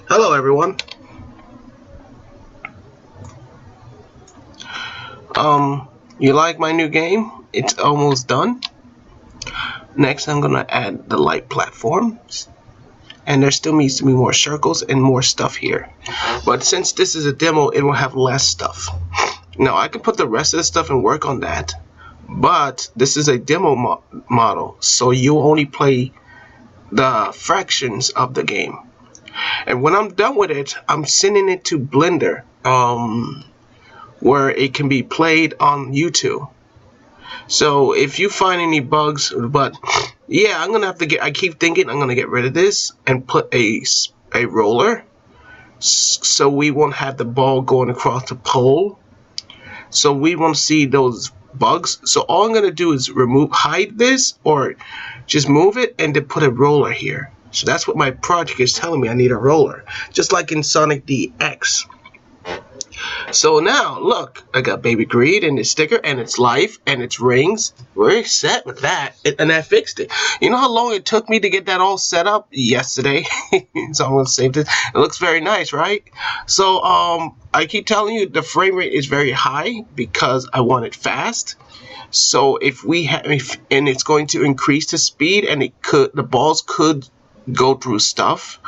Hello everyone. You like my new game? It's almost done. Next I'm gonna add the light platforms. And there still needs to be more circles and more stuff here. But since this is a demo, it will have less stuff. Now I can put the rest of the stuff and work on that. But this is a demo model, so you only play the fractions of the game. And when I'm done with it, I'm sending it to Blender, where it can be played on YouTube. So if you find any bugs, but yeah, I'm gonna have to get. I keep thinking I'm gonna get rid of this and put a roller, so we won't have the ball going across the pole. So we won't see those bugs. So all I'm gonna do is hide this, or just move it and then put a roller here. So that's what my project is telling me. I need a roller, just like in Sonic DX. So now, look, I got Baby Greed and its sticker and its life and its rings. We're set with that, and I fixed it. You know how long it took me to get that all set up? Yesterday. So I'm gonna save this. It looks very nice, right? So I keep telling you the frame rate is very high because I want it fast. So if we have, and it's going to increase the speed, and the balls could go through stuff.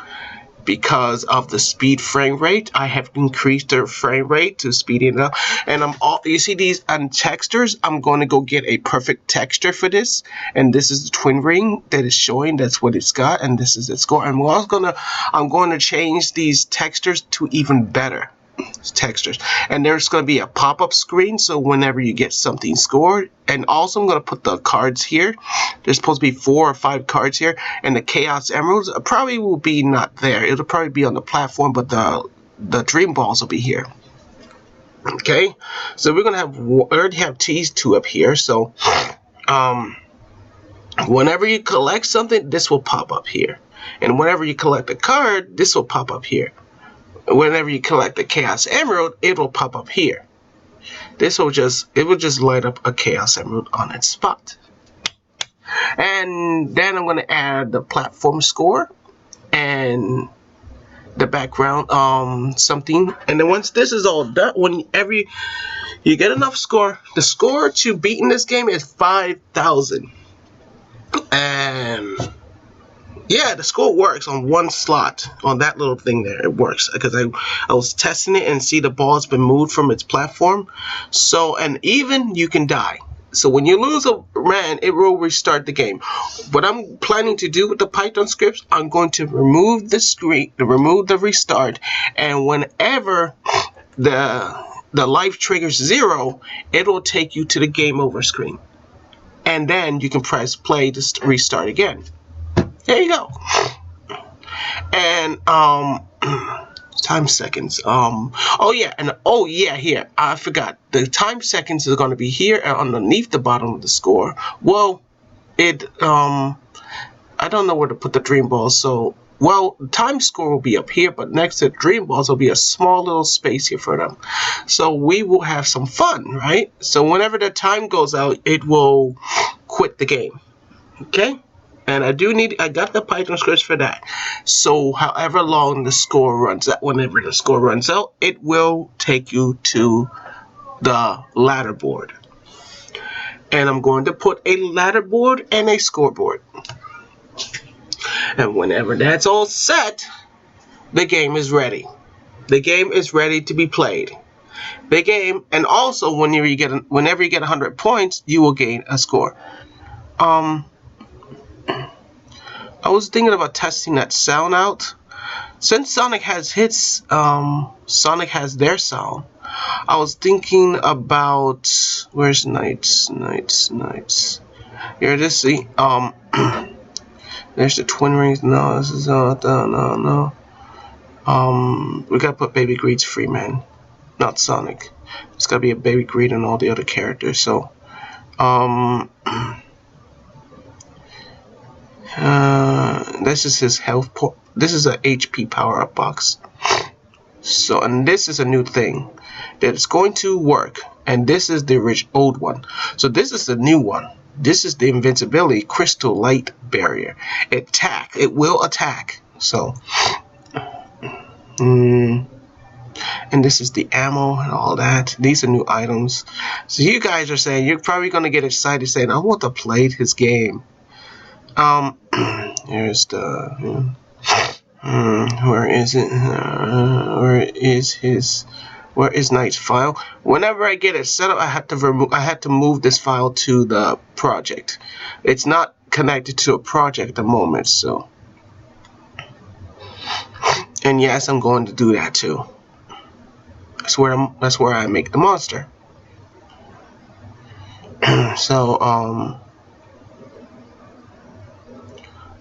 Because of the speed frame rate, I have increased the frame rate to speed it up. And you see these textures, I'm going to go get a perfect texture for this. And this is the twin ring that is showing. That's what it's got, and this is its score. And I'm going to change these textures to even better textures. And there's going to be a pop-up screen, so whenever you get something scored. And also I'm going to put the cards here. There's supposed to be 4 or 5 cards here, and the Chaos Emeralds probably will be not there. It'll probably be on the platform, but the Dream Balls will be here. Okay, so we're gonna already have these 2 up here. So whenever you collect something, this will pop up here, and whenever you collect a card, this will pop up here. Whenever you collect the Chaos Emerald, it will pop up here. It will just light up a Chaos Emerald on its spot. And then I'm going to add the platform score and the background something. And then once this is all done, whenever you get enough score, the score to beat in this game is 5,000. And yeah, the score works on one slot, on that little thing there. It works because I was testing it and see the ball's been moved from its platform. So, and even you can die. So when you lose a man, it will restart the game. What I'm planning to do with the Python scripts, I'm going to remove the screen, remove the restart, and whenever the life triggers 0, it will take you to the game over screen. And then you can press play to restart again. There you go. And time seconds. Oh yeah, here I forgot. The time seconds is going to be here and underneath the bottom of the score. Well, I don't know where to put the dream balls. So, well, time score will be up here, but next to the dream balls will be a small little space here for them. So we will have some fun, right? So whenever the time goes out, it will quit the game. Okay. And I got the Python scripts for that. So however long the score runs out, whenever the score runs out, it will take you to the ladder board. And I'm going to put a ladder board and a scoreboard. And whenever that's all set, the game is ready. The game is ready to be played. The game, and also whenever you get 100 points, you will gain a score. I was thinking about testing that sound out. Since Sonic has his, Sonic has their sound. I was thinking about, where's Knights? Here it is. See, there's the twin rings. No, this is no. We gotta put Baby Greed's free, man, not Sonic. It's gotta be a Baby Greed and all the other characters. So, this is his health. This is a HP power-up box. So, and this is a new thing. that it's going to work, and this is the old one. So this is the new one. This is the invincibility crystal light barrier. It will attack. So and this is the ammo and all that. These are new items. So you guys are saying, you're probably going to get excited saying, I want to play his game. Here's the where is it? Where is Knight's file? Whenever I get it set up, I had to move this file to the project. It's not connected to a project at the moment, so. And yes, I'm going to do that too. That's where I make the monster. So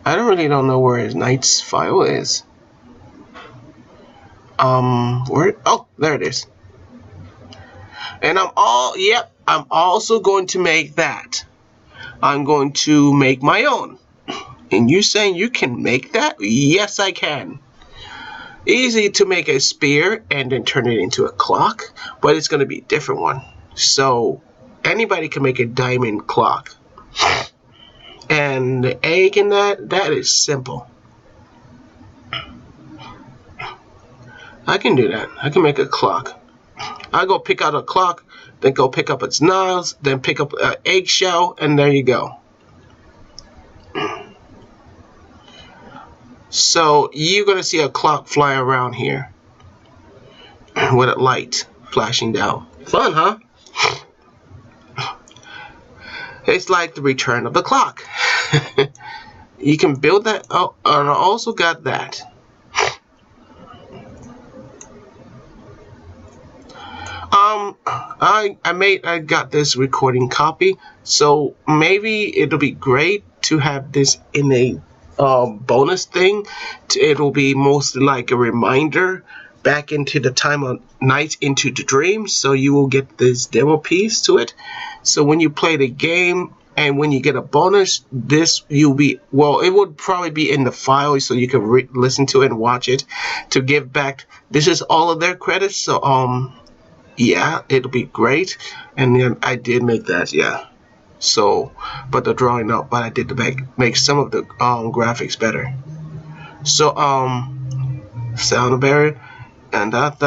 I don't know where his Knight's file is. Where? Oh, there it is. And I'm also going to make that. I'm going to make my own. And you saying you can make that? Yes, I can. Easy to make a spear and then turn it into a clock, but it's going to be a different one. So anybody can make a diamond clock. And the egg in that is simple. I can do that. I can make a clock. I go pick out a clock, then go pick up its nails, then pick up an eggshell, and there you go. So you're going to see a clock fly around here with a light flashing down. Fun, huh? It's like the return of the clock. You can build that. Oh, and I also got that. I got this recording copy, so maybe it'll be great to have this in a bonus thing. It'll be mostly like a reminder back into the time of night into the dreams, so you will get this demo piece to it. So when you play the game and when you get a bonus, this you'll be, well, it would probably be in the file so you can listen to it and watch it to give back. This is all of their credits, so yeah, it'll be great. And then I did make that, yeah. So, but the drawing up, but I did make some of the graphics better. So sound barrier and that.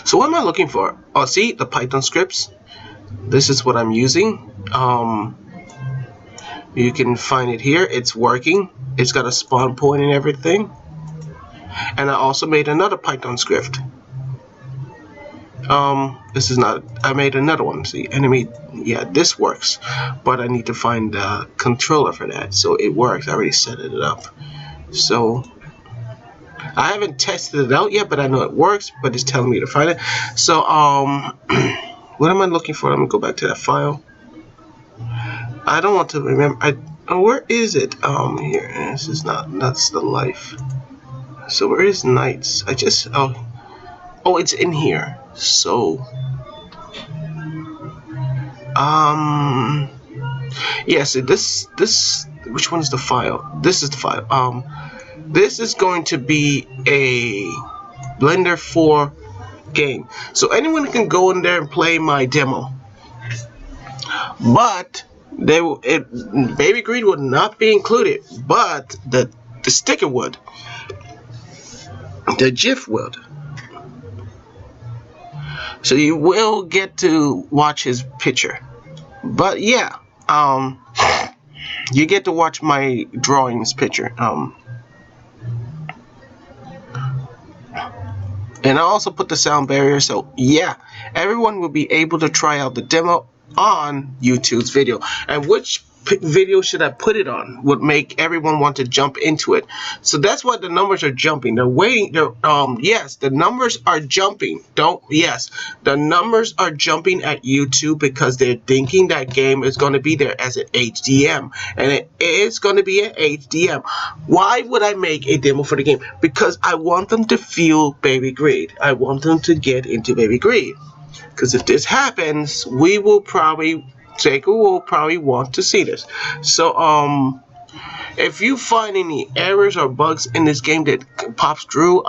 So what am I looking for? Oh, see the Python scripts. This is what I'm using. You can find it here. It's working. It's got a spawn point and everything. And I also made another Python script. This is not, I made another one. See, enemy, yeah, this works, but I need to find the controller for that. So it works. I already set it up. So I haven't tested it out yet, but I know it works, but it's telling me to find it. So what am I looking for? Let me go back to that file. I don't want to remember. Where is it? Here. This is not, that's the life. So where is Knights? Oh, it's in here. So yes, this which one is the file? This is the file. This is going to be a Blender 4 game. So anyone can go in there and play my demo. But Baby Green would not be included, but the sticker would. The GIF would. So you will get to watch his picture. But yeah, you get to watch my drawings picture. And I also put the sound barrier, so yeah, everyone will be able to try out the demo on YouTube's video. And which video should I put it on would make everyone want to jump into it. So that's why the numbers are jumping. They're waiting. Yes, the numbers are jumping. The numbers are jumping at YouTube because they're thinking that game is going to be there as an HDM, and it is going to be an HDM. Why would I make a demo for the game? Because I want them to feel Baby Greed. I want them to get into Baby Greed. Because if this happens, Jacob will probably want to see this. So if you find any errors or bugs in this game that pops through,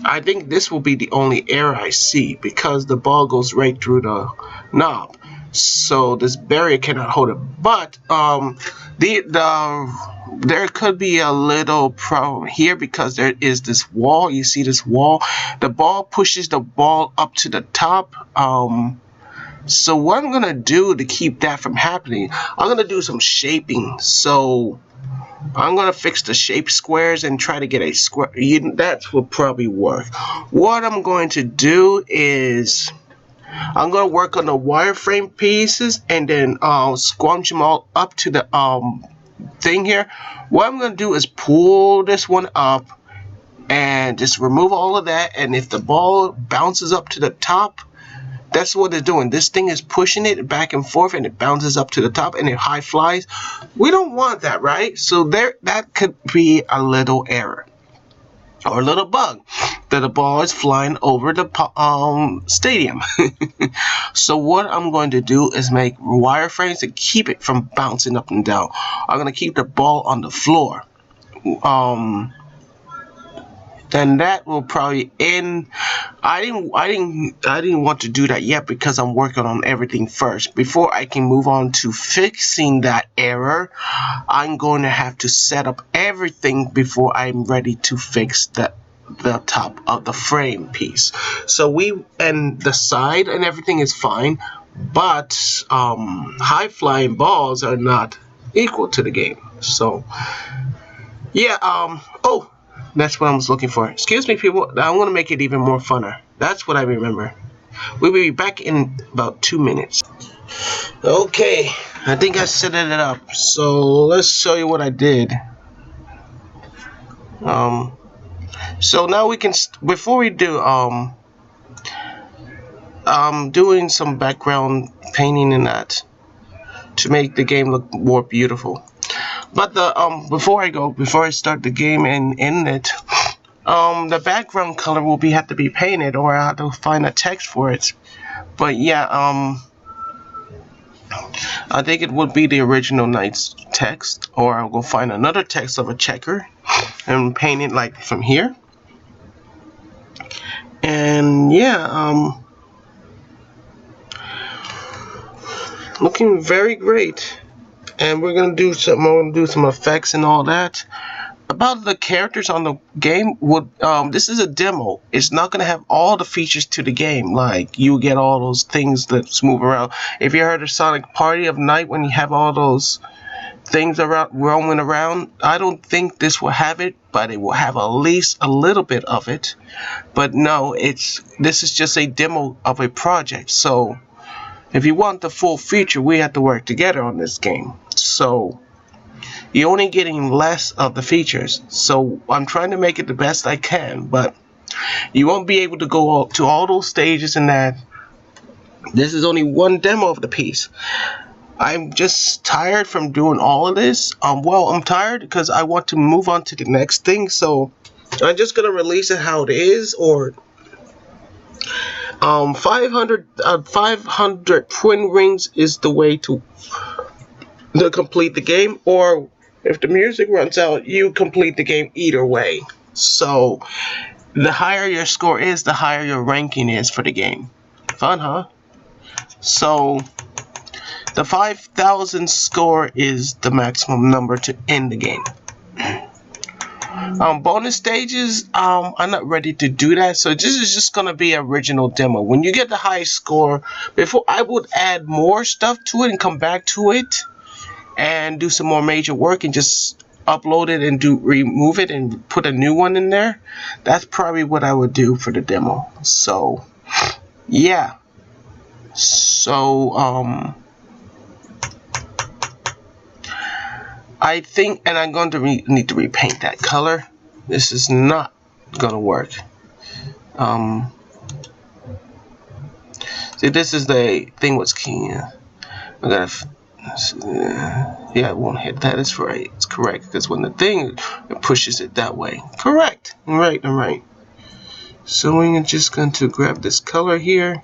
I think this will be the only error I see because the ball goes right through the knob. So this barrier cannot hold it. But there could be a little problem here because there is this wall. You see this wall? The ball pushes the ball up to the top. So what I'm gonna do to keep that from happening, I'm gonna do some shaping. So I'm gonna fix the shape squares and try to get a square. That will probably work. What I'm going to do is I'm gonna work on the wireframe pieces and then squunch them all up to the thing here. What I'm gonna do is pull this one up and just remove all of that. And if the ball bounces up to the top, that's what it's doing. This thing is pushing it back and forth and it bounces up to the top and it high flies. We don't want that, right? So that could be a little error or a little bug that the ball is flying over the stadium. So what I'm going to do is make wireframes to keep it from bouncing up and down. I'm going to keep the ball on the floor. Then that will probably end. I didn't want to do that yet because I'm working on everything first. Before I can move on to fixing that error, I'm going to have to set up everything before I'm ready to fix the top of the frame piece. So and the side and everything is fine, but high flying balls are not equal to the game. So yeah, oh, that's what I was looking for. Excuse me, people. I want to make it even more funner. That's what I remember. We will be back in about 2 minutes. Okay, I think I set it up. So let's show you what I did. So now we can. Before we do, doing some background painting and that to make the game look more beautiful. But before I start the game and end it, the background color will have to be painted, or I have to find a text for it. But yeah, I think it would be the original Knight's text, or I'll go find another text of a checker and paint it like from here. And yeah, looking very great. And we're gonna do some effects and all that. About the characters on the game, this is a demo. It's not gonna have all the features to the game. Like you get all those things that move around. If you heard of Sonic Party of Night, when you have all those things around roaming around, I don't think this will have it, but it will have at least a little bit of it. But no, this is just a demo of a project. So if you want the full feature, we have to work together on this game. So you're only getting less of the features. So I'm trying to make it the best I can, but you won't be able to go to all those stages and that. This is only one demo of the piece. I'm just tired from doing all of this. Well, I'm tired because I want to move on to the next thing. So I'm just gonna release it how it is, or 500 twin rings is the way to complete the game, or if the music runs out, you complete the game either way. So the higher your score is, the higher your ranking is for the game. Fun, huh? So the 5,000 score is the maximum number to end the game. Bonus stages, I'm not ready to do that, so this is just gonna be original demo. When you get the highest score, before I would add more stuff to it and come back to it and do some more major work and just upload it and remove it and put a new one in there. That's probably what I would do for the demo. So yeah, so I think, and I'm going to need to repaint that color. This is not gonna work. See, this is the thing. What's key? I gotta. Yeah, it won't hit. That is right. It's correct, because when the thing, it pushes it that way. Correct. Right. All right. So we're just going to grab this color here.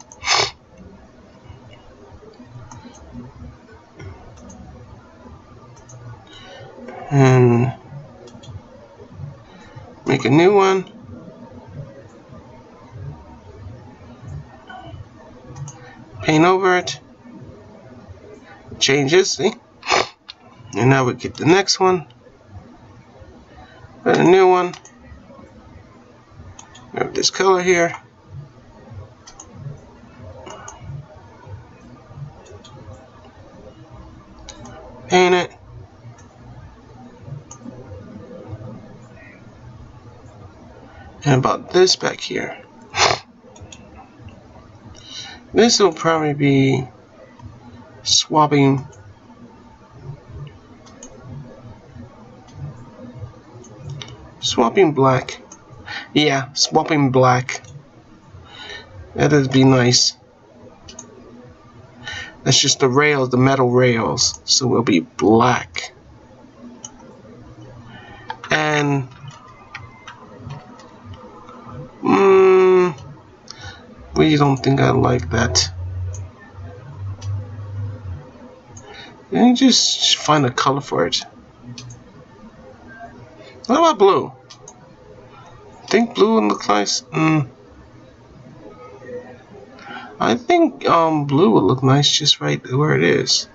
And make a new one. paint over it, changes, see? And now we get the next one, and a new one. We have this color here. Paint it. And about this back here. This will probably be swapping black. Yeah, swapping black. That'd be nice. That's just the rails, the metal rails. So it'll be black. And we don't think I like that. Let me just find a color for it. What about blue? Think blue would look nice? I think blue would look nice just right where it is.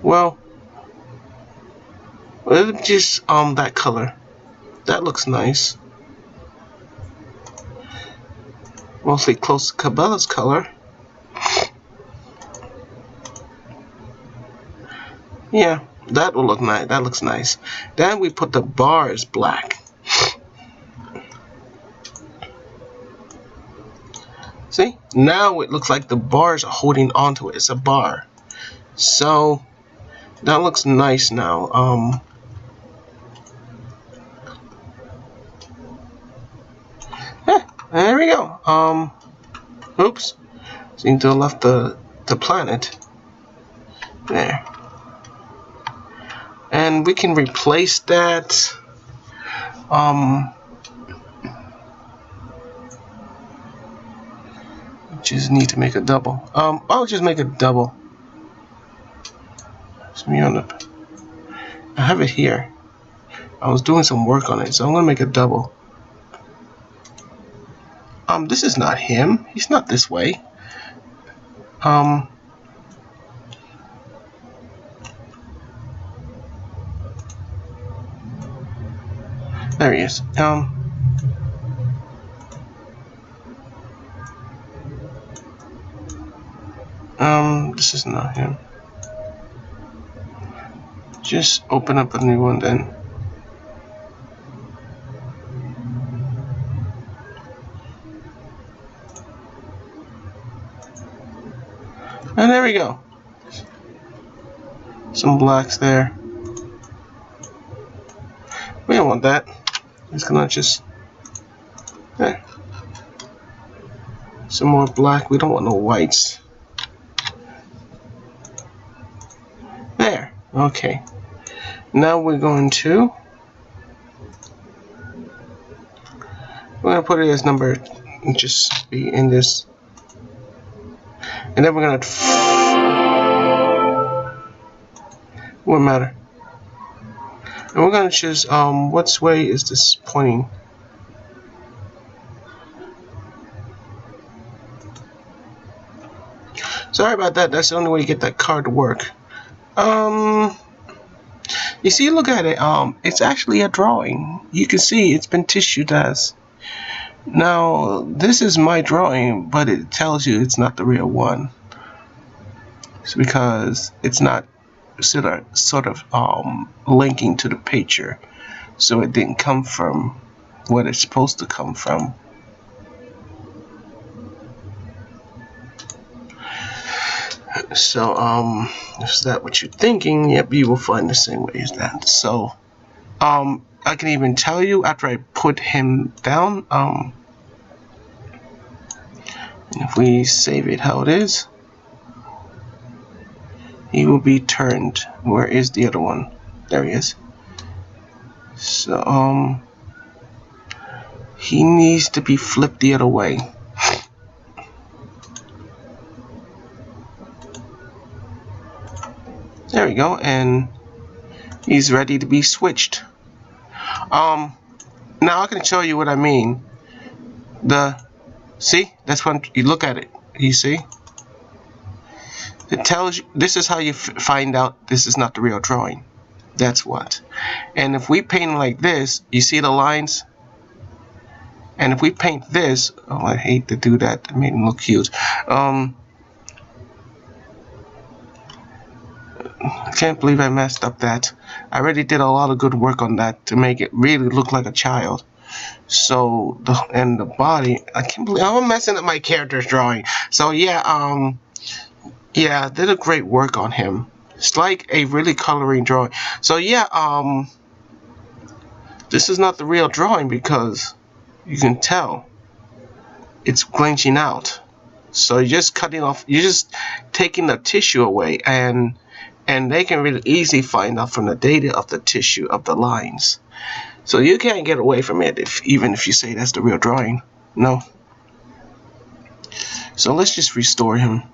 Well, just that color. That looks nice. Mostly close to Cabela's color. Yeah, that will look nice. That looks nice. Then we put the bars black. See? Now it looks like the bars are holding onto it. It's a bar. So that looks nice now. There we go. Oops. Seem to have left the planet. There. And we can replace that. Just need to make a double. I'll just make a double. I have it here. I was doing some work on it, so I'm gonna make a double. This is not him. He's not this way. There he is. This is not him. Just open up a new one then. And there we go. Some blacks there. We don't want that. It's gonna just there. Some more black. We don't want no whites. There. Okay. Now we're going to put it as number, just be in this, and then we're gonna won't matter. And we're gonna choose what way is this pointing? Sorry about that. That's the only way to get that card to work. You see, look at it. It's actually a drawing. You can see it's been tissued as. Now, this is my drawing, but it tells you it's not the real one. It's because it's not sort of linking to the picture, so it didn't come from what it's supposed to come from. So, is that what you're thinking? Yep, you will find the same way as that. So, I can even tell you after I put him down, if we save it how it is, he will be turned. Where is the other one? There he is. So, he needs to be flipped the other way. There we go, and he's ready to be switched. Now I can show you what I mean. See, that's when you look at it. You see, It tells you, this is how you find out this is not the real drawing. That's what. And if we paint like this, you see the lines? And if we paint this, oh, I hate to do that. It made him look cute. I can't believe I messed up that. I already did a lot of good work on that to make it really look like a child. So the body, I can't believe I'm messing up my character's drawing. So yeah, yeah, did a great work on him. It's like a really coloring drawing. So yeah, this is not the real drawing because you can tell it's glitching out. So you're just cutting off, you're just taking the tissue away, and they can really easily find out from the data of the tissue of the lines. So you can't get away from it even if you say that's the real drawing. No. So let's just restore him.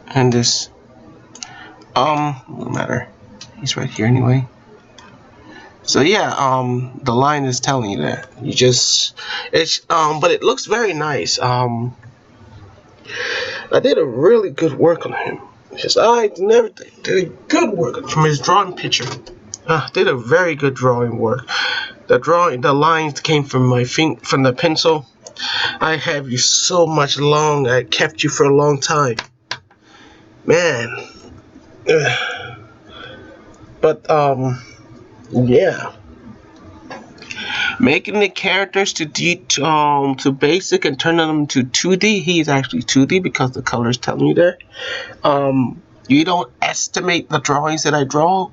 And this, no matter. He's right here anyway. So yeah, the line is telling you that. You just, but it looks very nice. I did a really good work on him. I never did good work from his drawing picture. Did a very good drawing work. The lines came from from the pencil. I have you so much long. I kept you for a long time, man. But yeah. Making the characters to basic and turning them to 2D. He's actually 2D because the color's telling you there. You don't estimate the drawings that I draw.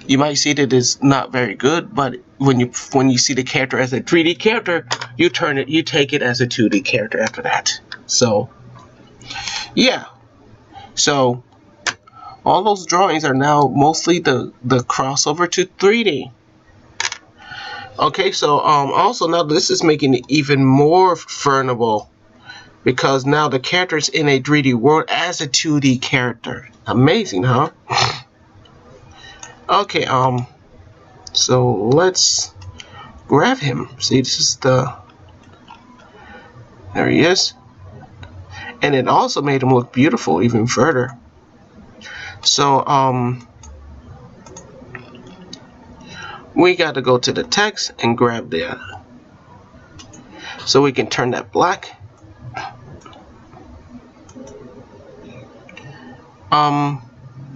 You might see that it's not very good, but when you see the character as a 3D character, you take it as a 2D character after that. So yeah. So all those drawings are now mostly the crossover to 3D. Okay, so also now this is making it even more furnable because now the character is in a 3D world as a 2D character. Amazing, huh? Okay, so let's grab him. See, this is there he is. And it also made him look beautiful even further. So, we got to go to the text and grab the, so we can turn that black.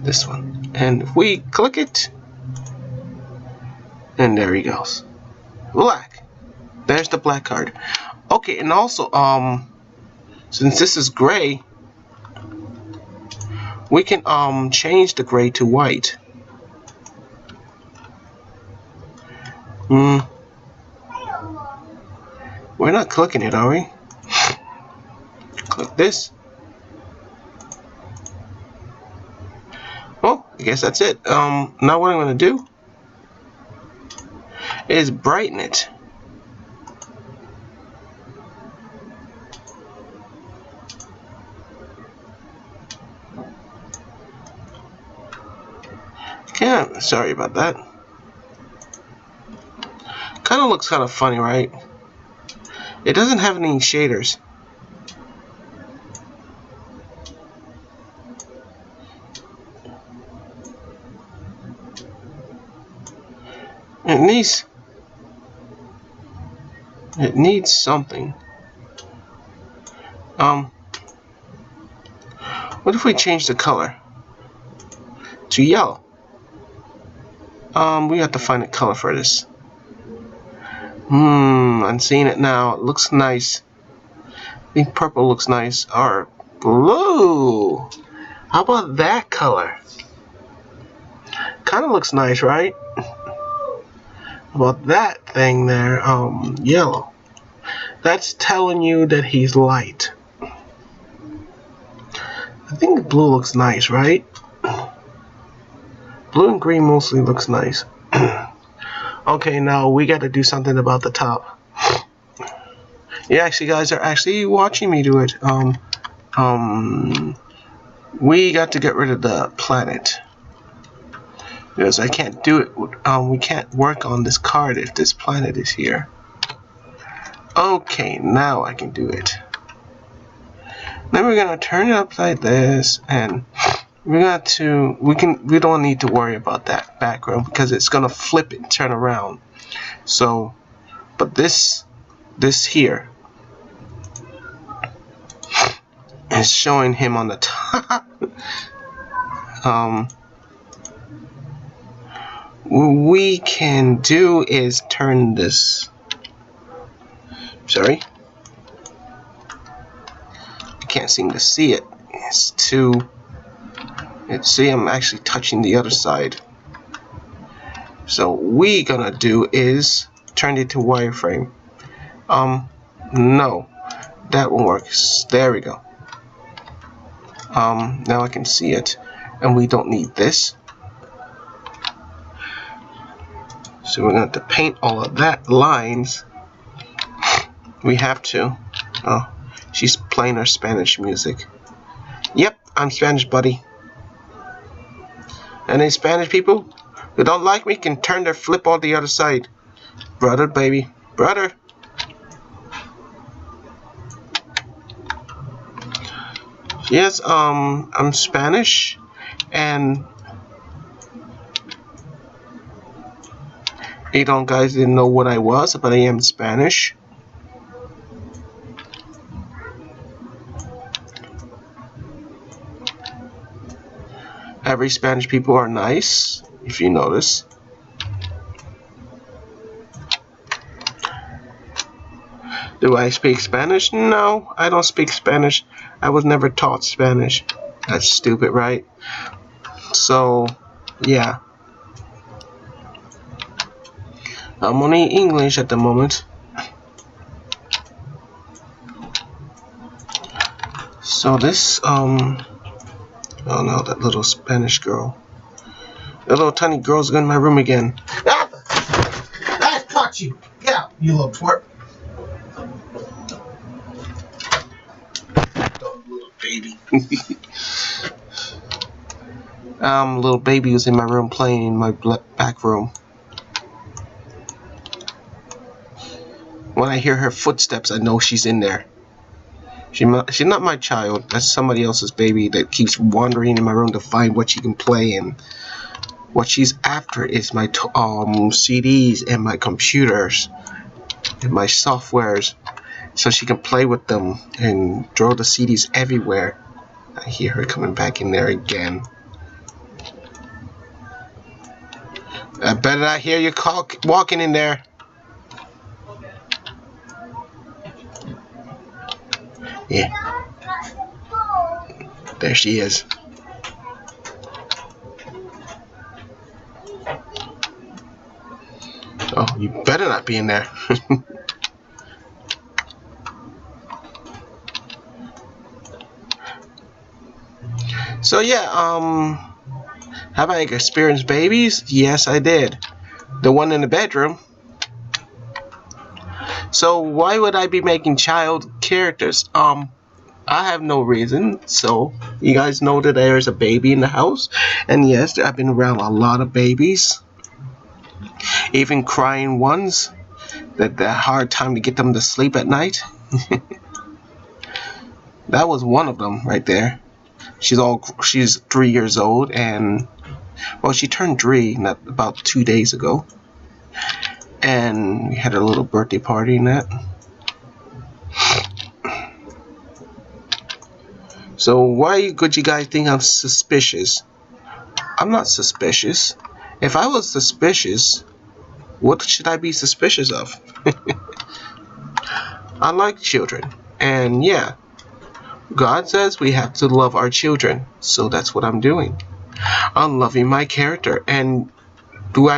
This one, and if we click it, and there he goes, black. There's the black card. Okay, and also, since this is gray, we can change the gray to white. We're not clicking it, are we? Click this. Well, I guess that's it. Now what I'm going to do is brighten it. Okay, sorry about that. Kind of looks kind of funny, right? It doesn't have any shaders. It needs something. What if we change the color to yellow? We have to find a color for this. I'm seeing it now. It looks nice. I think purple looks nice. Or blue. How about that color? Kind of looks nice, right? About that thing there, yellow. That's telling you that he's light. I think blue looks nice, right? Blue and green mostly looks nice. Okay, now we got to do something about the top. You actually guys are actually watching me do it. We got to get rid of the planet. Because I can't do it. We can't work on this card if this planet is here. Okay, now I can do it. Then we're gonna turn it up like this, and we don't need to worry about that background because it's gonna flip and turn around. So, but this here is showing him on the top. What we can do is turn this. Sorry, I can't seem to see it. It's too. See, I'm actually touching the other side. So what we gonna do is turn it to wireframe. No, that won't work. There we go. Now I can see it, and we don't need this. So we're gonna have to paint all of that lines. We have to. Oh, she's playing her Spanish music. Yep, I'm Spanish, buddy. Any Spanish people who don't like me can turn their flip on the other side. Brother, baby. Brother. Yes, I'm Spanish, and you don't guys didn't know what I was, but I am Spanish. Every Spanish people are nice, if you notice. Do I speak Spanish? No, I don't speak Spanish. I was never taught Spanish. That's stupid, right? So, yeah. I'm only English at the moment. So this, oh no, that little Spanish girl. That little tiny girl's in my room again. Ah! I caught you! Get out, you little twerp. Little baby. Little baby was in my room playing in my back room. When I hear her footsteps, I know she's in there. She's not my child. That's somebody else's baby that keeps wandering in my room to find what she can play. And what she's after is my CDs and my computers and my softwares, so she can play with them and throw the CDs everywhere. I hear her coming back in there again. I better not hear you walking in there. Yeah. There she is. Oh, you better not be in there. So yeah, have I experienced babies? Yes, I did. The one in the bedroom. So why would I be making child characters? I have no reason. So you guys know that there's a baby in the house, and yes, I've been around a lot of babies, even crying ones. That hard time to get them to sleep at night. That was one of them right there. She's 3 years old, and well, she turned 3 about 2 days ago. And we had a little birthday party and that. So why could you guys think I'm suspicious? I'm not suspicious. If I was suspicious, what should I be suspicious of? I like children. And yeah, God says we have to love our children. So that's what I'm doing. I'm loving my character. And do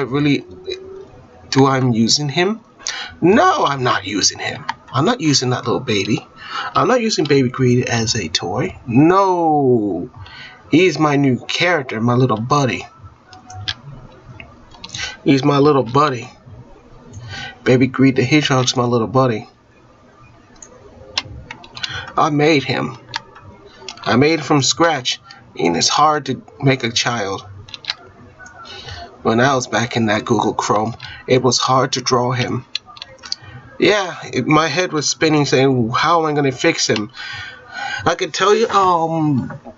I'm using him? No, I'm not using him. I'm not using that little baby. I'm not using Baby Greed as a toy. No. He's my new character, my little buddy. He's my little buddy. Baby Greed the Hedgehog's my little buddy. I made him. I made him from scratch. And it's hard to make a child. When I was back in that Google Chrome, it was hard to draw him. Yeah, my head was spinning saying, how am I going to fix him? I can tell you,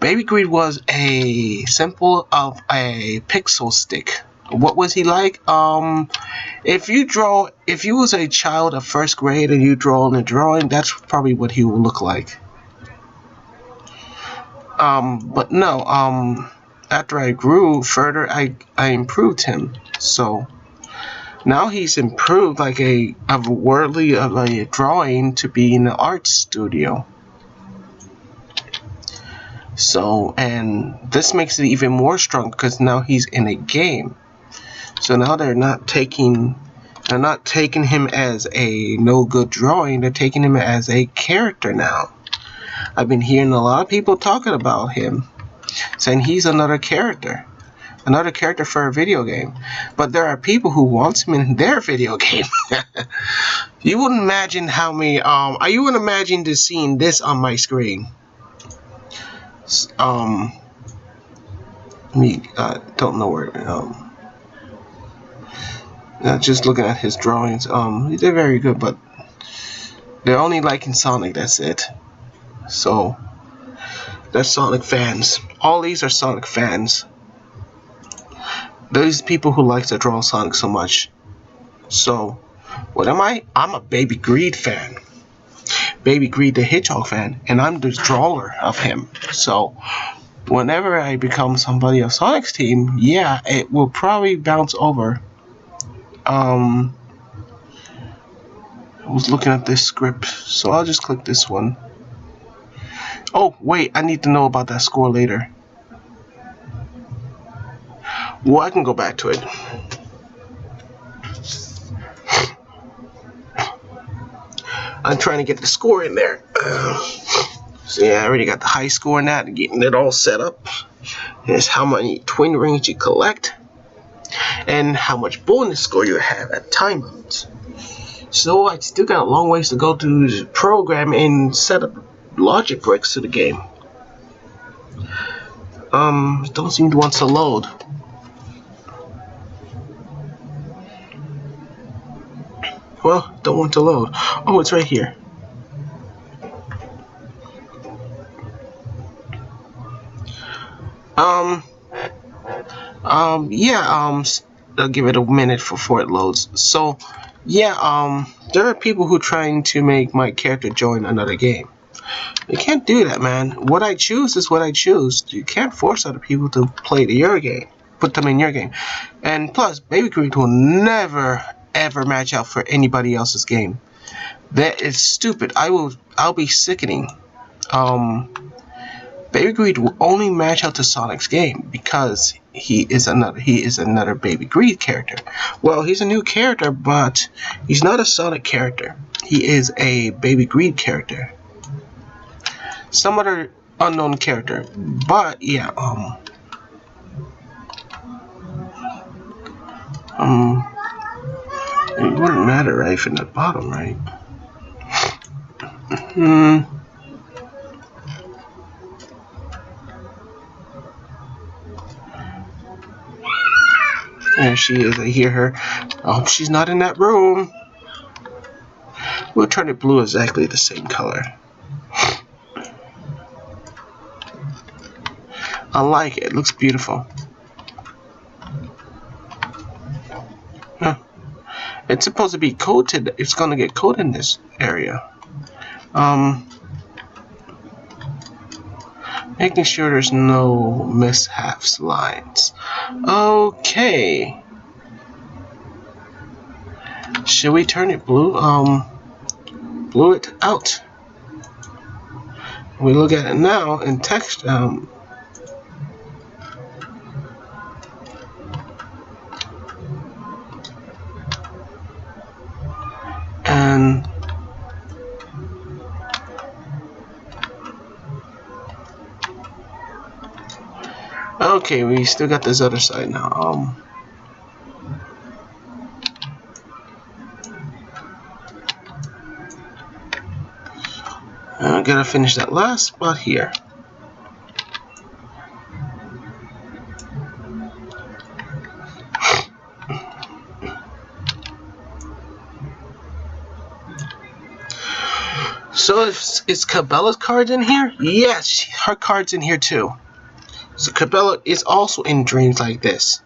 Baby Greed was a symbol of a pixel stick. What was he like? If you was a child of first grade and you draw in a drawing, that's probably what he will look like. But no, after I grew further, I improved him. So now he's improved like worthy of a drawing to be in the art studio. So, and this makes it even more strong because now he's in a game. So now they're not taking him as a no good drawing. They're taking him as a character now. I've been hearing a lot of people talking about him, saying he's another character for a video game. But there are people who want him in their video game. You wouldn't imagine how many. You wouldn't imagine just seeing this on my screen. Don't know where. Just looking at his drawings. They're very good, but they're only liking Sonic. That's it. So they're Sonic fans. All these are Sonic fans. Those people who like to draw Sonic so much. So what am I? I'm a Baby Greed fan. Baby Greed the Hedgehog fan, and I'm the drawer of him. So whenever I become somebody of Sonic's team, yeah, it will probably bounce over. I was looking at this script, so I'll just click this one. Oh, wait, I need to know about that score later. Well, I can go back to it. I'm trying to get the score in there. So yeah, I already got the high score in that, and getting it all set up. Here's how many twin rings you collect, and how much bonus score you have at timeouts. So I still got a long ways to go to program and set up logic bricks to the game. Don't seem to want to load. Well, don't want to load. Oh, it's right here. I'll give it a minute before it loads. So, yeah, there are people who are trying to make my character join another game. You can't do that, man. What I choose is what I choose. You can't force other people to play your game. Put them in your game. And plus, Baby Greed will never, ever match out for anybody else's game. That is stupid. I'll be sickening. Baby Greed will only match out to Sonic's game because he is another Baby Greed character. Well, he's a new character, but he's not a Sonic character. He is a Baby Greed character. Some other unknown character. But yeah, it wouldn't matter, right, if in the bottom, right? There she is. I hear her. I hope she's not in that room. We'll turn it blue, exactly the same color. I like it. It looks beautiful. Huh. It's supposed to be coated. It's going to get coated in this area. Making sure there's no mishaps lines. Okay. Should we turn it blue? Blue it out. We look at it now in text. And okay, we still got this other side now. I gotta finish that last spot here. So is Cabela's cards in here? Yes, her card's in here too. So Cabela is also in dreams like this.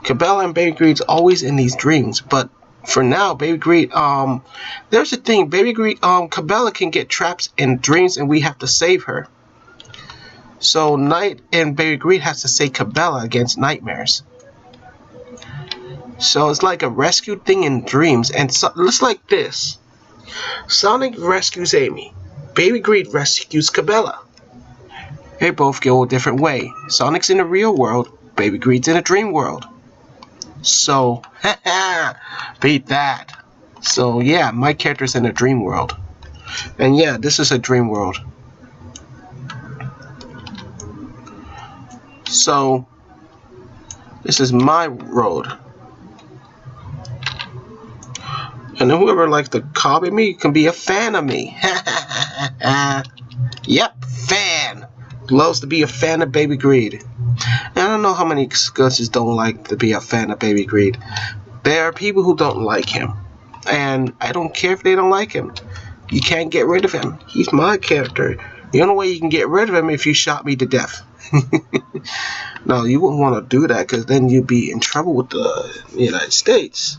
Cabela and Baby Greed's always in these dreams, but for now, Baby Greed, there's a thing, Baby Greed, Cabela can get trapped in dreams and we have to save her. So Night and Baby Greed has to save Cabela against nightmares. So it's like a rescue thing in dreams, and so, it's like this. Sonic rescues Amy. Baby Greed rescues Cabela. They both go a different way. Sonic's in the real world, Baby Greed's in a dream world. So, beat that. So yeah, my character's in a dream world. And yeah, this is a dream world. So, this is my road. And whoever likes to copy me can be a fan of me. Yep, fan. Loves to be a fan of Baby Greed. And I don't know how many scuzzies don't like to be a fan of Baby Greed. There are people who don't like him. And I don't care if they don't like him. You can't get rid of him. He's my character. The only way you can get rid of him is if you shot me to death. No, you wouldn't want to do that because then you'd be in trouble with the United States.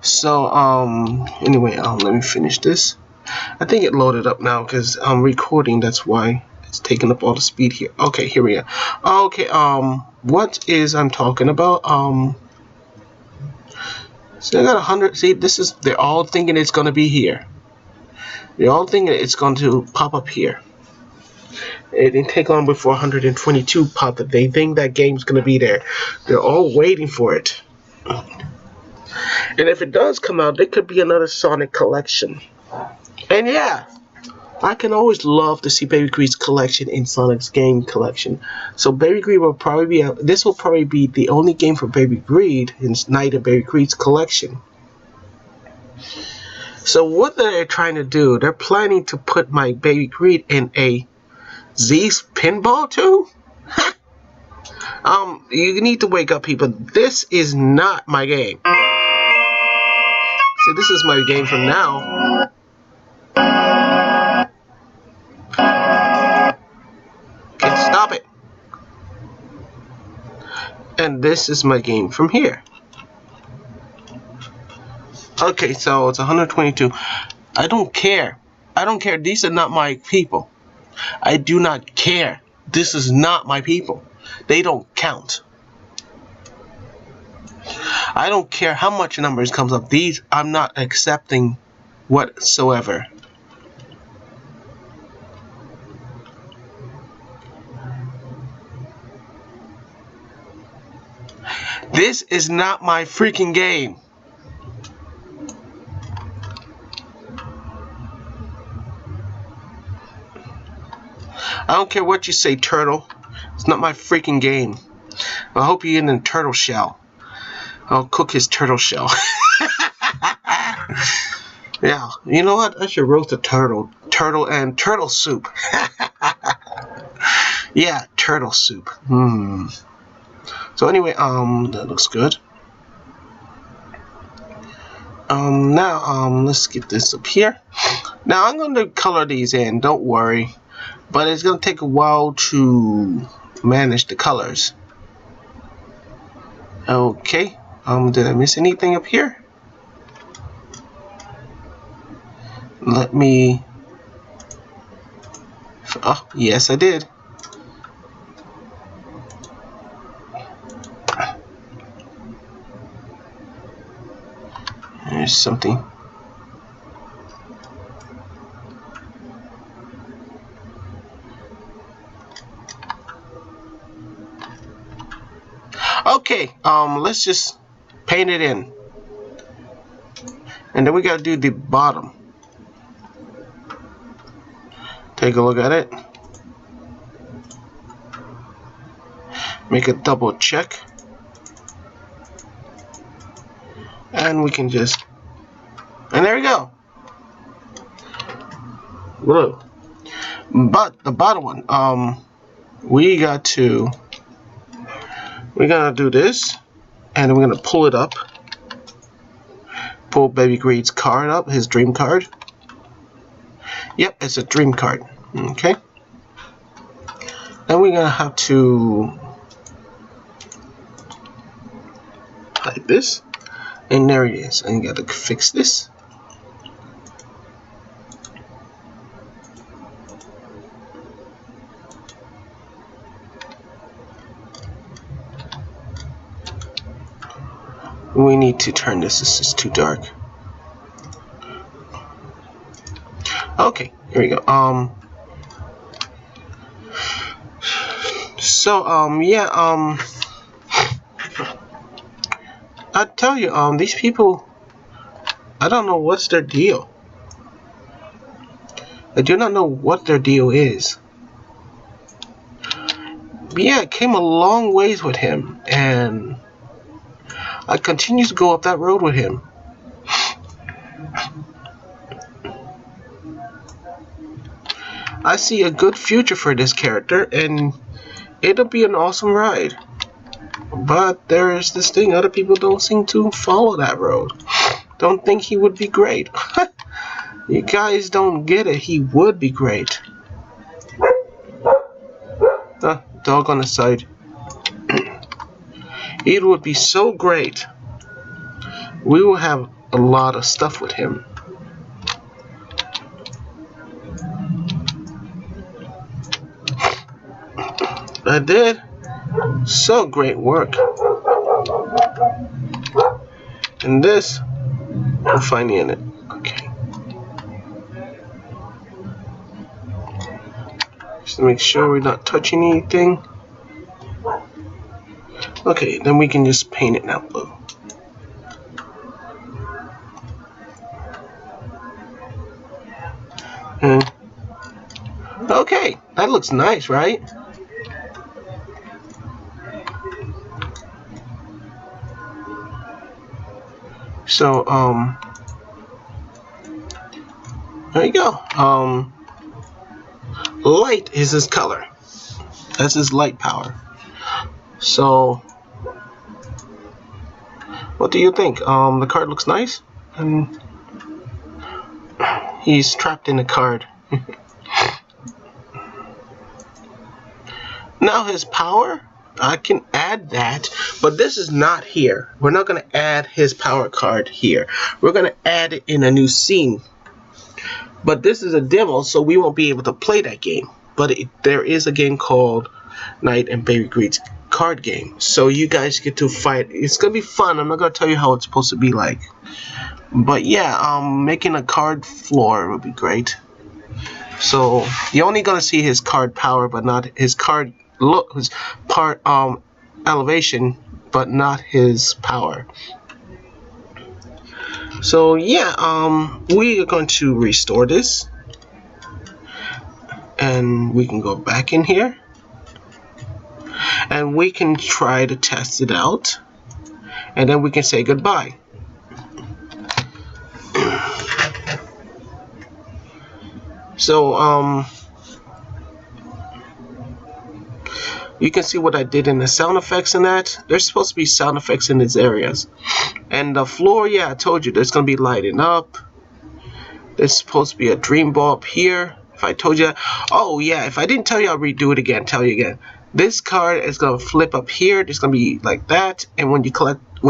So, anyway, let me finish this. I think it loaded up now because I'm recording, that's why it's taking up all the speed here. Okay, here we are. Okay, what is I'm talking about? So I got 100, see, they're all thinking it's going to be here. They're all thinking it's going to pop up here. It didn't take long before 122 popped up. They think that game's going to be there. They're all waiting for it. And if it does come out, there could be another Sonic collection. And yeah, I can always love to see Baby Greed's collection in Sonic's game collection. So Baby Greed will probably be, this will probably be the only game for Baby Greed in Night of Baby Greed's collection. So what they're trying to do, they're planning to put my Baby Greed in a Z's Pinball too? You need to wake up, people. This is not my game. See, this is my game from now. Okay, stop it. And this is my game from here. Okay, so it's 122. I don't care. I don't care. These are not my people. I do not care. This is not my people. They don't count. I don't care how much numbers comes up. These I'm not accepting whatsoever. This is not my freaking game. I don't care what you say, turtle. It's not my freaking game. I hope you're in a turtle shell. I'll cook his turtle shell. Yeah, you know what? I should roast a turtle. Turtle and turtle soup. Yeah, turtle soup. So anyway, that looks good. Now, let's get this up here. Now, I'm going to color these in, don't worry. But it's going to take a while to manage the colors. Okay. Did I miss anything up here? Let me... Oh, yes, I did. There's something. Okay, let's just paint it in. And then we gotta do the bottom. Take a look at it. Make a double check. And we can just, and there we go. Blue. But the bottom one, we're gonna do this, and we're gonna pull it up. Pull Baby Greed's card up, his dream card. Yep, it's a dream card. Okay. Then we're gonna have to hide this, and there it is. And you gotta fix this. We need to turn this. This is too dark. Okay, here we go. Yeah, I tell you, these people, I don't know what's their deal. I do not know what their deal is. But yeah, it came a long ways with him, and I continue to go up that road with him. I see a good future for this character, and it'll be an awesome ride. But there is this thing, other people don't seem to follow that road. Don't think he would be great. You guys don't get it, he would be great. Dog on the side. It would be so great. We will have a lot of stuff with him. I did. So great work. And this, we'll find in it. Okay. Just to make sure we're not touching anything. Okay, then we can just paint it now blue. And okay, that looks nice, right? So, there you go. Light is his color. That's his light power. So, what do you think? The card looks nice, and he's trapped in a card. Now his power, I can add that, but this is not here. We're not going to add his power card here. We're going to add it in a new scene. But this is a demo, so we won't be able to play that game. But there is a game called Night and Baby Greet's card game. So you guys get to fight. It's going to be fun. I'm not going to tell you how it's supposed to be like. But yeah, making a card floor would be great. So you're only going to see his card power, but not his card look, his part elevation, but not his power. So yeah, we are going to restore this, and we can go back in here, and we can try to test it out, and then we can say goodbye. So you can see what I did in the sound effects and that. There's supposed to be sound effects in these areas. And the floor, yeah, I told you, there's going to be lighting up. There's supposed to be a dream ball up here. If I told you that. Oh, yeah, if I didn't tell you, I'll redo it again, tell you again. This card is going to flip up here. There's going to be like that. And when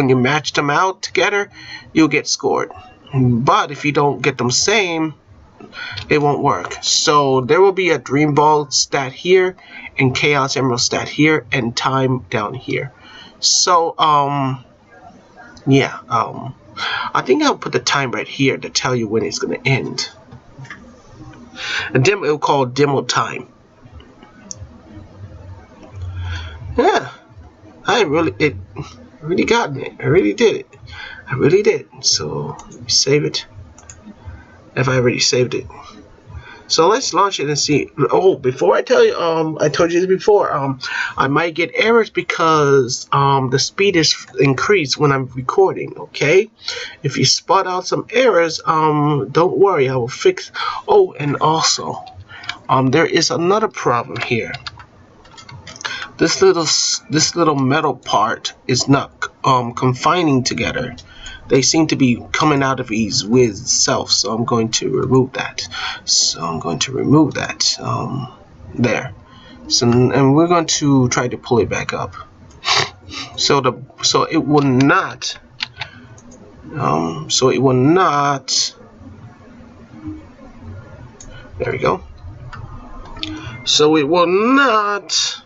you match them out together, you'll get scored. But if you don't get them same, it won't work. So there will be a dream ball stat here, and chaos emerald stat here, and time down here. So yeah, I think I'll put the time right here to tell you when it's going to end. And then it'll call demo time. Yeah, I really got it. I really did it. I really did. So save it. If I already saved it. So let's launch it and see. Oh, before I tell you, I told you this before, I might get errors because the speed is increased when I'm recording, okay? If you spot out some errors, don't worry, I will fix. Oh, and also, there is another problem here. This little metal part is not confining together. they seem to be coming out of his weird self, so I'm going to remove that. There. So, and we're going to try to pull it back up. So it will not. There we go. So it will not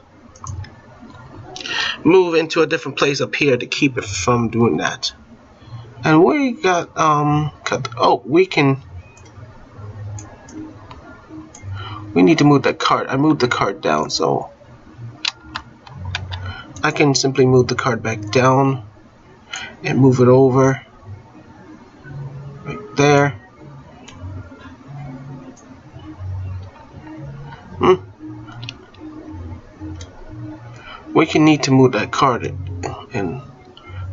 move into a different place up here to keep it from doing that. And we got we need to move that card. I moved the card down, so I can simply move the card back down and move it over right there. We can need to move that card, and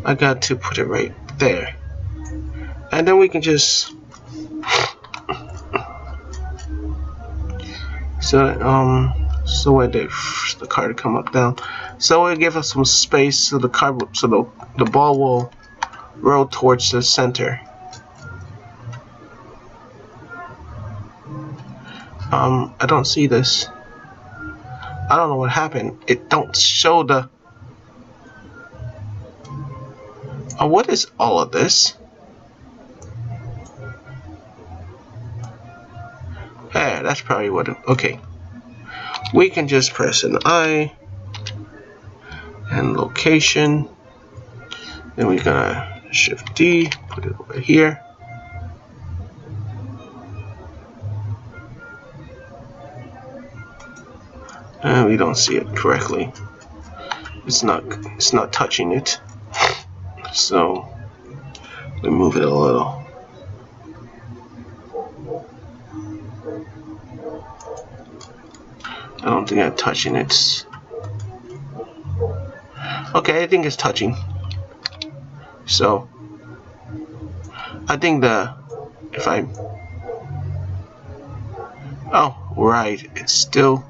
I got to put it right there. And then we can just so where the card come up down. So it give us some space so the ball will roll towards the center. I don't see this. I don't know what happened. It don't show the. What is all of this? Yeah, that's probably what it. Okay. We can just press an I and location. Then we're gonna Shift D, put it over here. And we don't see it correctly. It's not touching it. So we move it a little. I don't think I'm touching it. Okay, I think it's touching. So I think oh right, it's still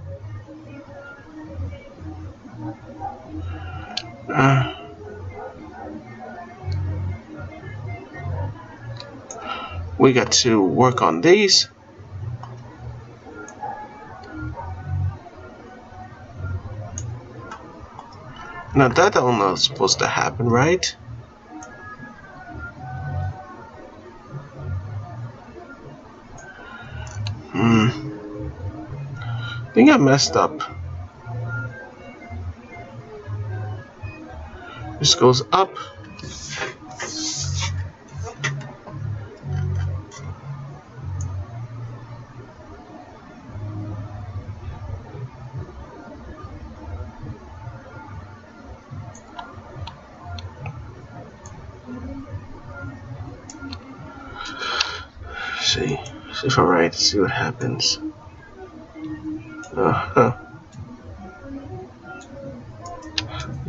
we got to work on these. Now that don't know supposed to happen, right? I think I messed up. This goes up. See if I'm right. See what happens. I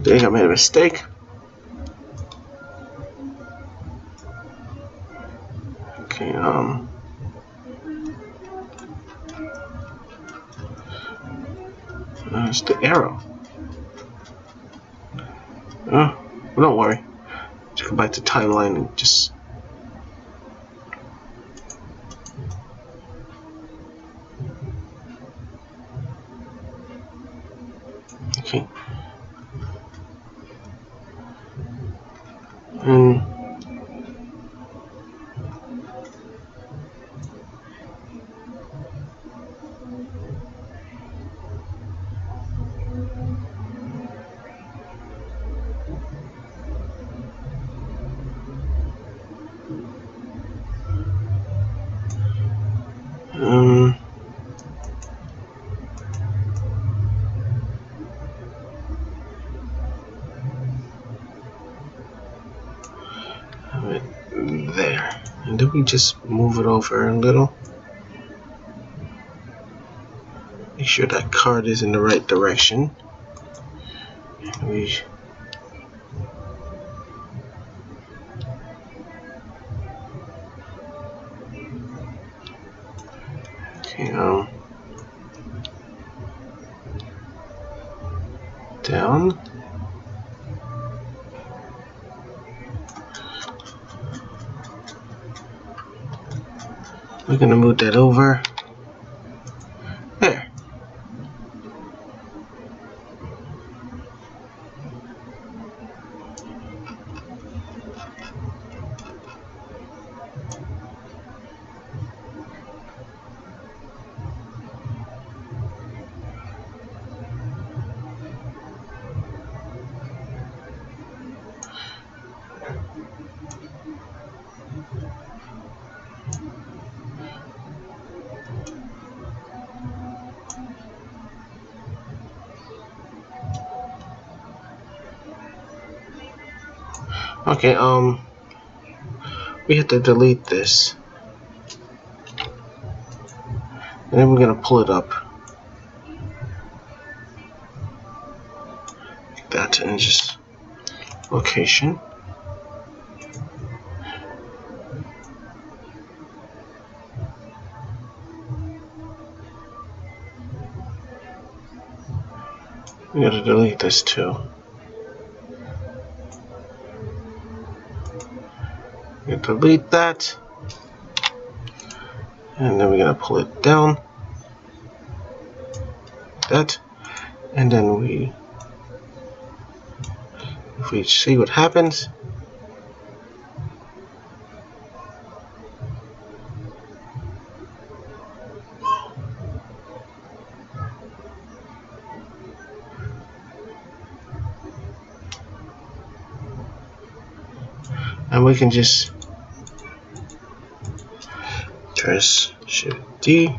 think I made a mistake. Okay, it's the arrow. Don't worry. Just go back to timeline and just. Okay. There. And then we just move it over a little. Make sure that card is in the right direction. Okay, down. We're gonna move that over. There. Okay, we have to delete this. And then we're gonna pull it up. Like that, and just location. We gotta delete this too. We delete that. And then we're gonna pull it down. That. And then if we see what happens. And we can just press Shift D.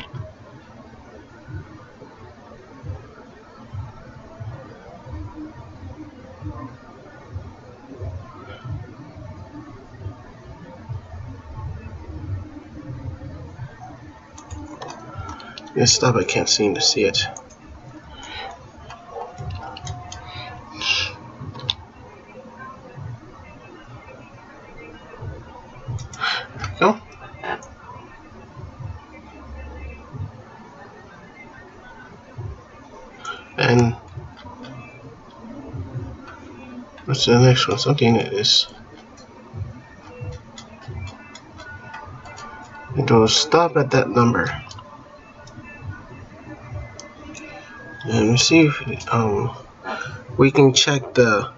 Yes, stop, I can't seem to see it. There we go. And what's the next one? Something that is. It will stop at that number. And we see if we can check the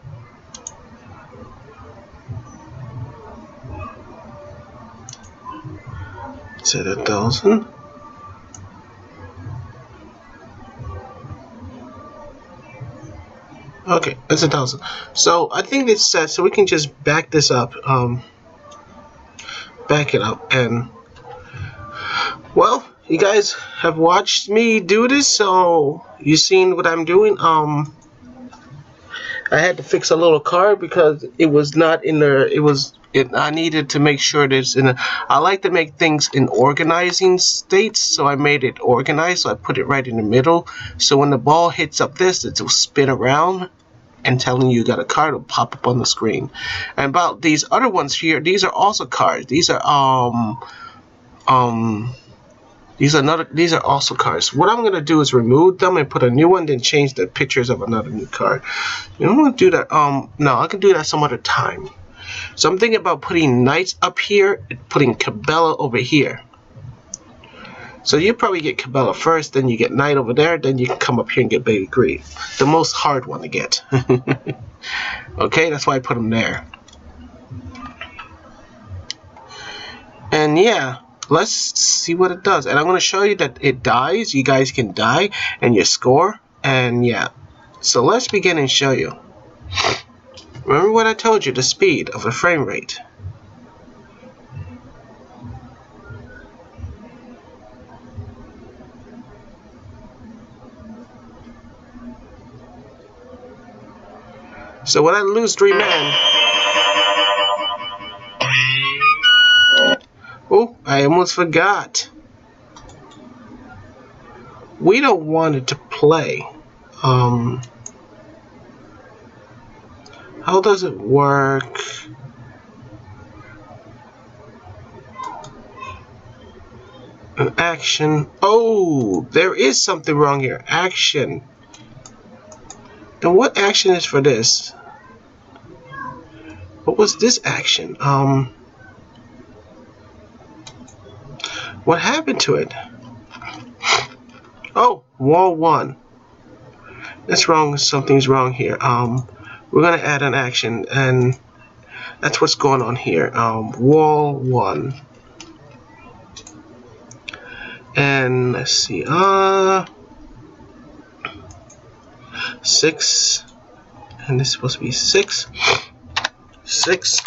set 1,000. Okay, that's 1,000. So I think it's set, so we can just back this up, back it up, and well, you guys have watched me do this, so you've seen what I'm doing. I had to fix a little card because it was not in the. I needed to make sure it's in a. I like to make things in organizing states, so I made it organized. So I put it right in the middle. So when the ball hits up this, it will spin around and telling you got a card will pop up on the screen. And about these other ones here, these are also cards. These are These are also cards. What I'm gonna do is remove them and put a new one, then change the pictures of another new card. You don't want to do that. No, I can do that some other time. So I'm thinking about putting knights up here and putting Cabela over here. So you probably get Cabela first, then you get knight over there, then you can come up here and get baby green. The most hard one to get. Okay, that's why I put them there. And yeah. Let's see what it does. And I'm going to show you that it dies. You guys can die and you score. And yeah. So let's begin and show you. Remember what I told you, the speed of the frame rate. So when I lose 3 men... Oh, I almost forgot. We don't want it to play. How does it work? An action. Oh, there is something wrong here. Action. And what action is for this? What was this action? What happened to it? Oh, wall 1. That's wrong. Something's wrong here. We're gonna add an action, and that's what's going on here. Wall 1. And let's see. 6. And this is supposed to be 6. 6.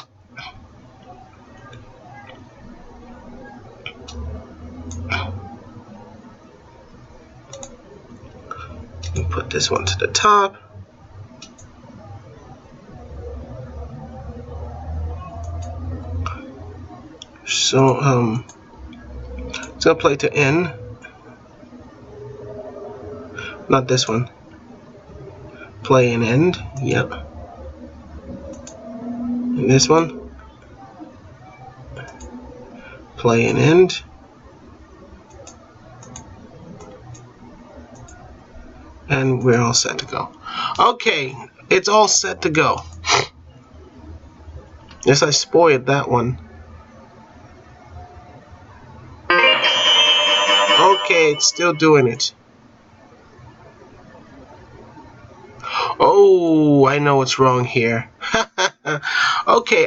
And put this one to the top. So it's gonna play to N. Not this one. Play and end. Yep. And this one. Play and end. And we're all set to go. Okay, it's all set to go. Yes, I spoiled that one. Okay, it's still doing it. Oh, I know what's wrong here. Okay,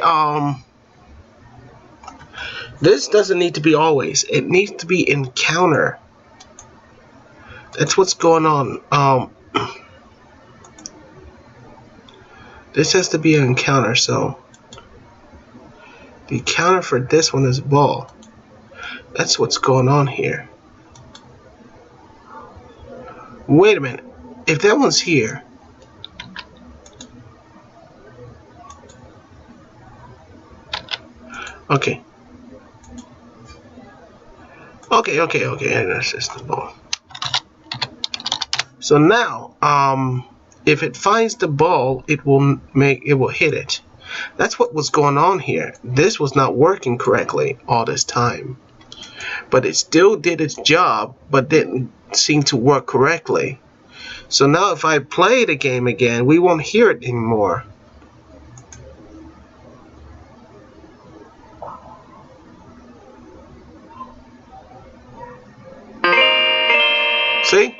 this doesn't need to be always. It needs to be in counter. That's what's going on. This has to be an counter, so the counter for this one is ball. That's what's going on here. Wait a minute. If that one's here, okay. Okay, that's just the ball. So now, if it finds the ball, it will hit it. That's what was going on here. This was not working correctly all this time. But it still did its job, but didn't seem to work correctly. So now if I play the game again, we won't hear it anymore. See?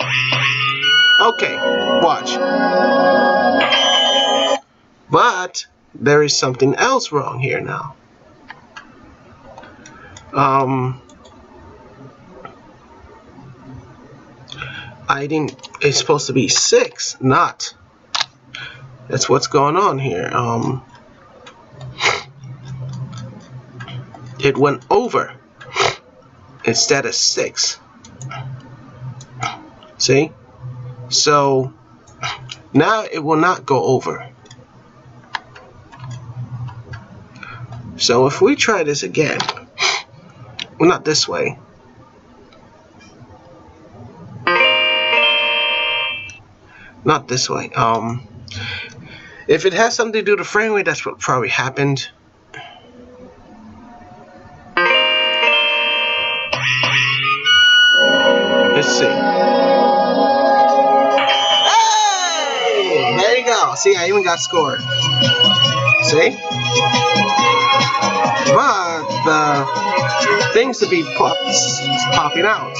Okay, watch. But there is something else wrong here now. It's supposed to be 6, not. That's what's going on here. It went over instead of 6. See? So now it will not go over. So if we try this again, well, not this way. Not this way. If it has something to do with the frame rate, that's what probably happened. Let's see. Hey! There you go. See, I even got scored. See? But the things to be popping out.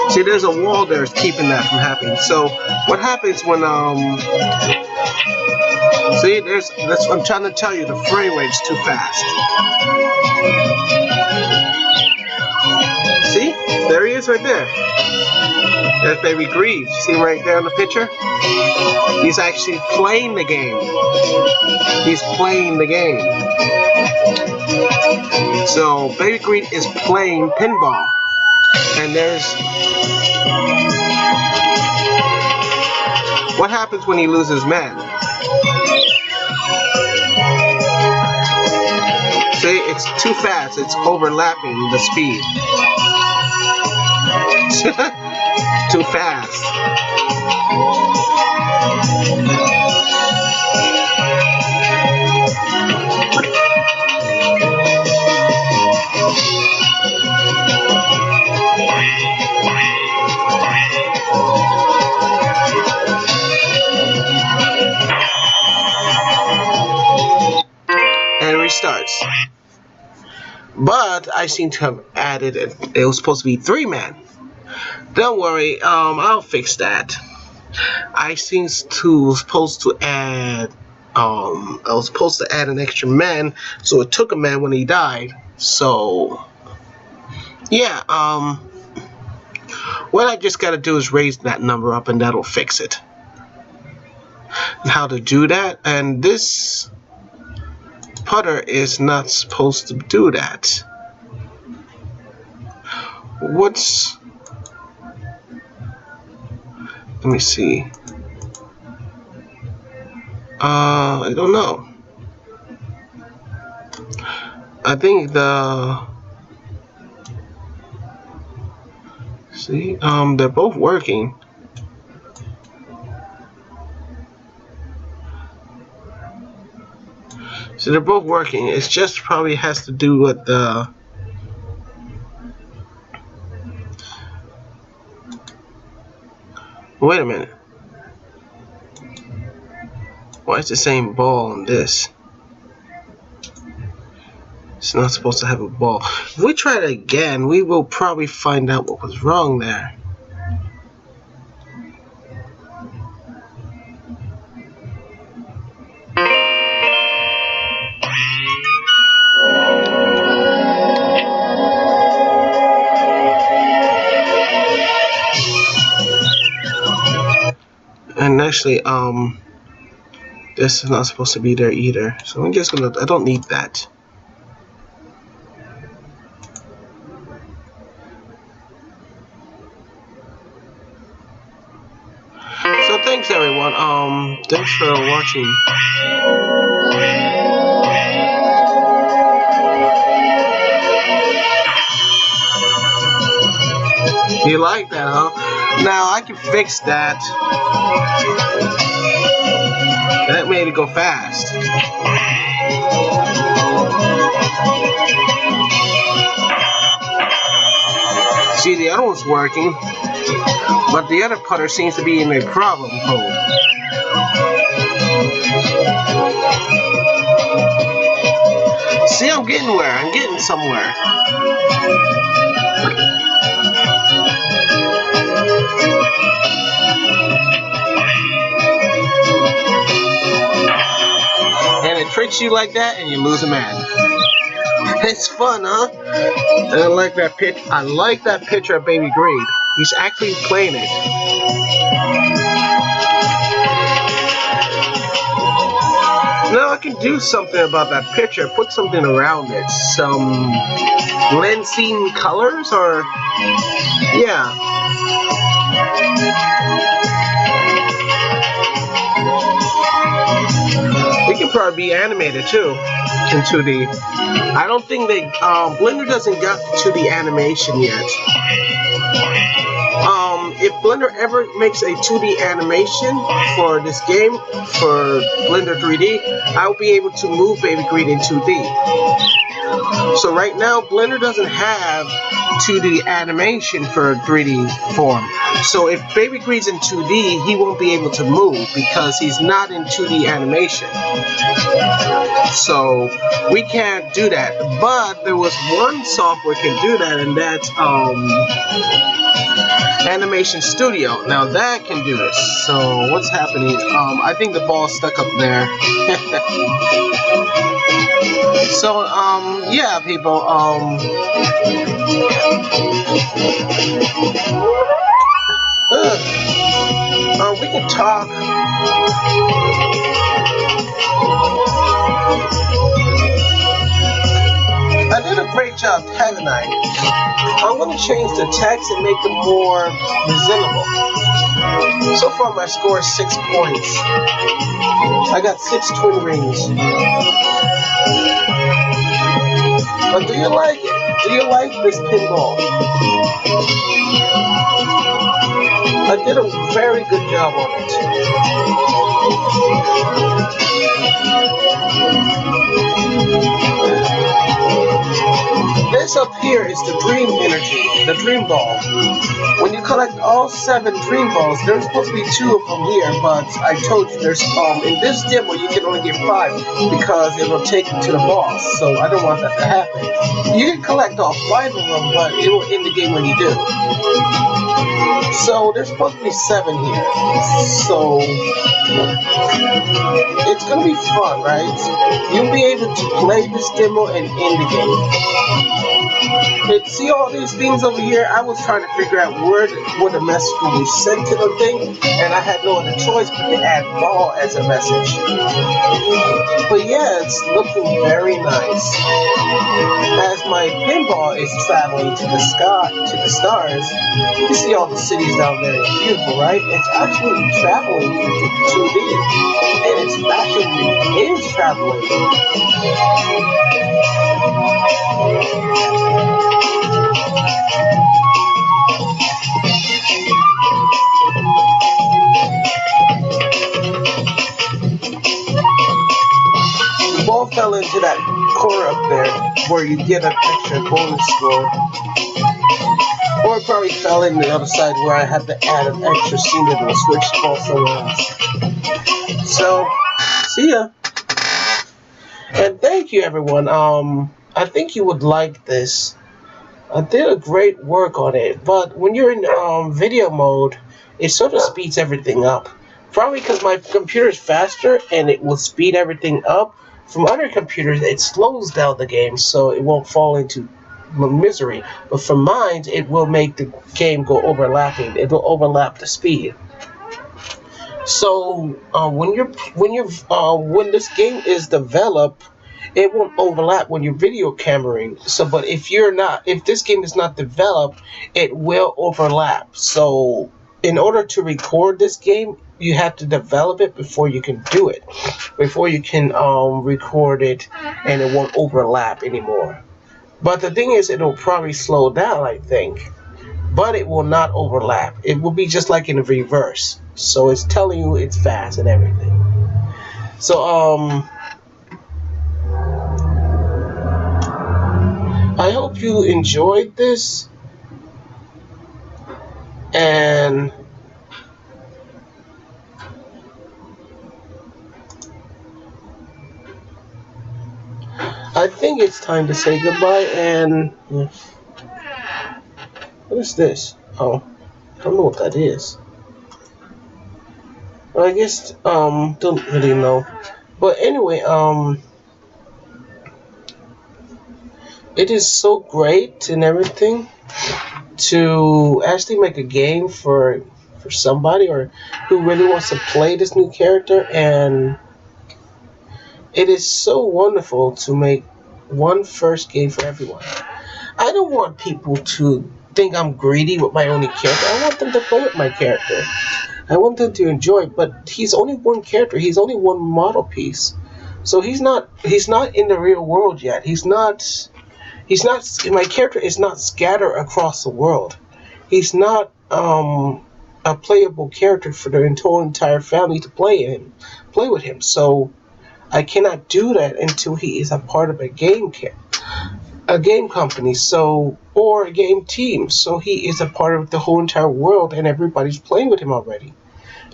See, there's a wall there keeping that from happening. So what happens when see, that's what I'm trying to tell you, the frame rate's too fast. See? There he is right there. There's Baby Greaves. See him right there in the picture? He's actually playing the game. He's playing the game. So Baby Greaves is playing pinball. And there's... What happens when he loses men? See, it's too fast. It's overlapping the speed. Too fast. players. But I seem to have added it was supposed to be 3-man. Don't worry, I'll fix that. I was supposed to add an extra man, so it took a man when he died. So yeah, what I just gotta do is raise that number up and that'll fix it. How to do that, and this putter is not supposed to do that. Let me see. I don't know. I think they're both working. So they're both working. It's just probably has to do with the. Wait a minute. Why is the same ball on this? It's not supposed to have a ball. If we try it again, we will probably find out what was wrong there. And actually, this is not supposed to be there either. So I'm just gonna, I don't need that. So thanks everyone, thanks for watching. You like that, huh? Now I can fix that. That made it go fast. See, the other one's working, but the other putter seems to be in a problem mode. See, I'm getting where? I'm getting somewhere. And it tricks you like that, and you lose a man. It's fun, huh? And I like that pitch. I like that picture of Baby Green. He's actually playing it. Now I can do something about that picture. Put something around it. Some lensing colors, or yeah. It can probably be animated too in 2D. I don't think they Blender doesn't got to the animation yet. If Blender ever makes a 2D animation for this game, for Blender 3D, I'll be able to move Baby Green in 2D. So right now, Blender doesn't have 2D animation for 3D form. So if Baby Green's in 2D, he won't be able to move because he's not in 2D animation. So we can't do that. But there was one software can do that, and that's Animation Studio. Now that can do it. So what's happening? I think the ball's stuck up there. So yeah, people. We can talk. I did a great job, haven't I? I'm going to change the text and make it more presentable. So far my score is 6 points. I got 6 twin rings. But do you like it? Do you like this pinball? I did a very good job on it. This up here is the dream energy. The dream ball. When you collect all 7 dream balls, there's supposed to be 2 of them here, but I told you there's in this demo you can only get 5 because it will take you to the boss. So I don't want that to happen. You can collect all 5 of them, but it will end the game when you do. So there's supposed to be 7 here. So it's gonna be fun, right? You'll be able to play this demo and end the game. But see all these things over here? I was trying to figure out where the message will be sent to the thing, and I had no other choice but to add ball as a message. But yeah, it's looking very nice. As my pinball is traveling to the sky, to the stars, you see all the cities down there. It's beautiful, right? It's actually traveling to 2D, and it's actually is traveling. The ball fell into that corner up there where you get an extra bonus score. Or it probably fell in the other side where I had to add an extra scene that will switch the ball somewhere else. So, see ya. And thank you everyone. I think you would like this. I did a great work on it, but when you're in video mode, it sort of speeds everything up. Probably because my computer is faster and it will speed everything up. From other computers, it slows down the game so it won't fall into misery. But from mine, it will make the game go overlapping. It will overlap the speed. So when this game is developed, it won't overlap when you're video cameraing. So, but if this game is not developed, it will overlap. So, in order to record this game, you have to develop it before you can do it. Before you can record it, and it won't overlap anymore. But the thing is, it'll probably slow down, I think. But it will not overlap. It will be just like in reverse. So it's telling you it's fast and everything. So I hope you enjoyed this, and I think it's time to say goodbye. And what is this? Oh, I don't know what that is. Well, I guess don't really know. But anyway, it is so great and everything to actually make a game for somebody or who really wants to play this new character, and it is so wonderful to make one first game for everyone. I don't want people to think I'm greedy with my only character. I want them to play with my character. I want them to enjoy it, but he's only one character. He's only one model piece. So he's not in the real world yet. My character is not scattered across the world. He's not a playable character for the entire family to play with him. So I cannot do that until he is a part of a game company, or a game team. So he is a part of the whole entire world, and everybody's playing with him already.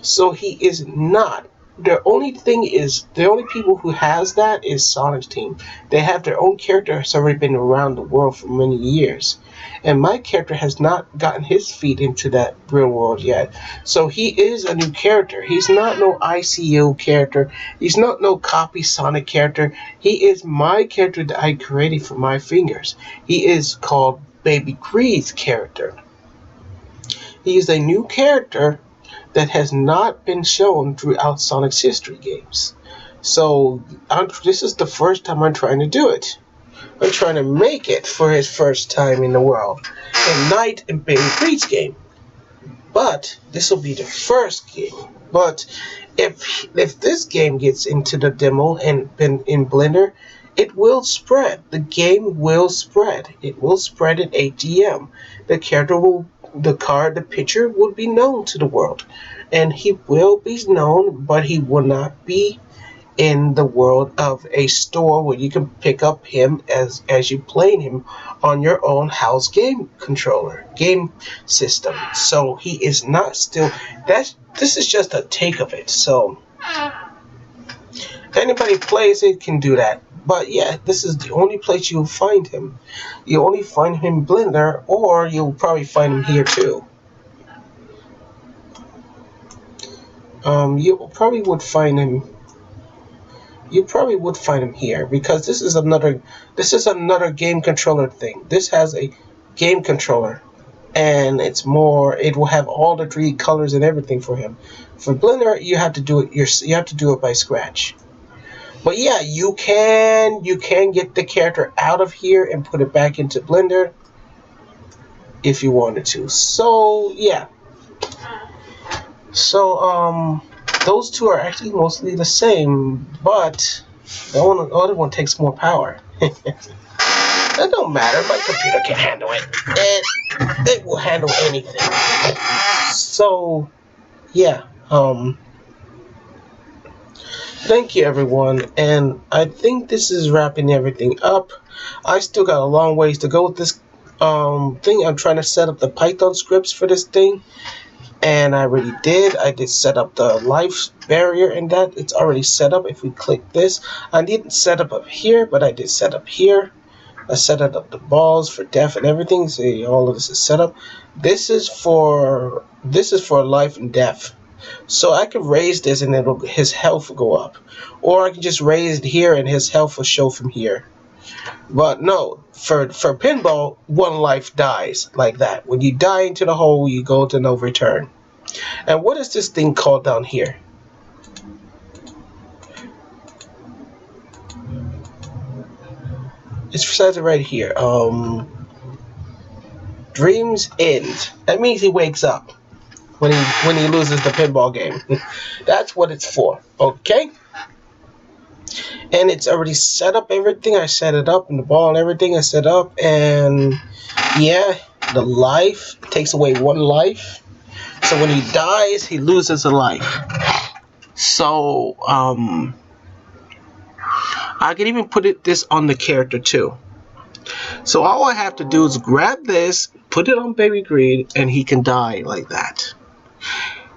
So he is not. The only people who has that is Sonic's team. They have their own character has already been around the world for many years. And my character has not gotten his feet into that real world yet. So he is a new character. He's not no ICO character. He's not no copy Sonic character. He is my character that I created for my fingers. He is called Baby Creed's character. He is a new character that has not been shown throughout Sonic's history games. So this is the first time I'm trying to do it. I'm trying to make it for his first time in the world, in Night and Baby Creed's game. But this will be the first game. But if this game gets into the demo and in Blender, it will spread. The game will spread. It will spread in ATM. The character will, the picture will be known to the world, and he will be known, but he will not be in the world of a store where you can pick up him as you playing him on your own house game controller, game system. So he is not still this is just a take of it. So anybody plays it can do that. But yeah, this is the only place you'll find him. You only find him in Blender, or you'll probably find him here too. You probably would find him. You probably would find him here because this is another game controller thing. This has a game controller, and it's more. It will have all the 3 colors and everything for him. For Blender, you have to do it. You have to do it by scratch. But yeah, you can get the character out of here and put it back into Blender if you wanted to. So yeah. So those two are actually mostly the same, but the other one takes more power. That don't matter. My computer can handle it. It will handle anything. So yeah. Thank you, everyone, and I think this is wrapping everything up. I still got a long ways to go with this thing. I'm trying to set up the Python scripts for this thing, and I already did. I did set up the life barrier and that. It's already set up. If we click this, I didn't set up here, but I did set up here. I set up the balls for death and everything. See, all of this is set up. This is for life and death. So I can raise this and his health will go up. Or I can just raise it here and his health will show from here. But no, for pinball, 1 life dies like that. When you die into the hole, you go to no return. And what is this thing called down here? It says it right here. Dreams end. That means he wakes up when he loses the pinball game. That's what it's for. Okay? And it's already set up everything. I set it up, and the ball and everything I set up, and yeah, the life takes away 1 life. So when he dies, he loses a life. So I can even put this on the character too. So all I have to do is grab this, put it on Baby Green, and he can die like that.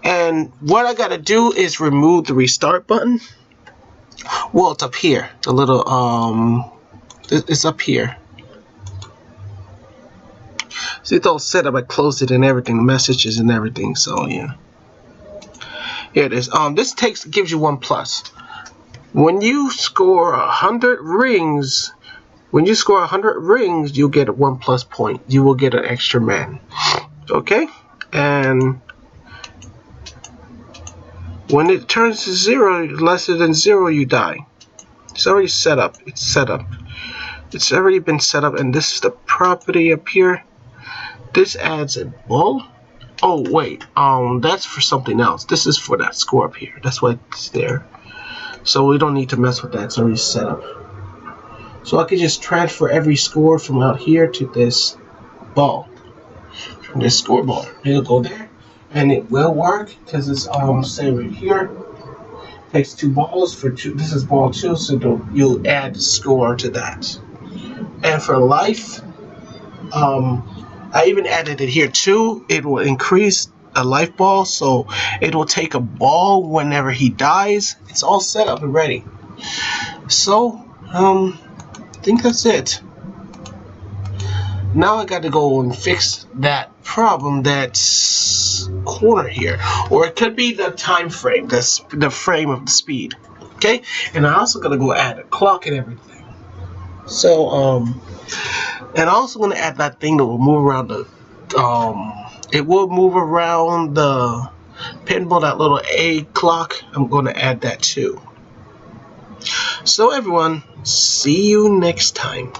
And what I gotta do is remove the restart button. Well, it's up here. The little it's up here. See, it's all set up. I closed it and everything, messages and everything. So yeah, here it is. This gives you 1+. When you score 100 rings, you'll get a 1+ point. You will get an extra man. Okay, and when it turns to 0, lesser than 0, you die. It's already set up. It's set up. It's already been set up, and this is the property up here. This adds a ball. Oh wait, that's for something else. This is for that score up here. That's why it's there. So we don't need to mess with that. It's already set up. So I can just transfer every score from out here to this ball, from this scoreboard. It'll go there, and it will work because it's say right here. Takes 2 balls for 2. This is ball 2, so you'll add the score to that. And for life, I even added it here too. It will increase a life ball, so it will take a ball whenever he dies. It's all set up and ready. So I think that's it. Now I got to go and fix that problem, that's corner here, or it could be the time frame, the frame of the speed. Okay, and I also got to go add a clock and everything. So and I'm also going to add that thing that will move around the it will move around the pinball, that little A clock. I'm going to add that too. So everyone, see you next time.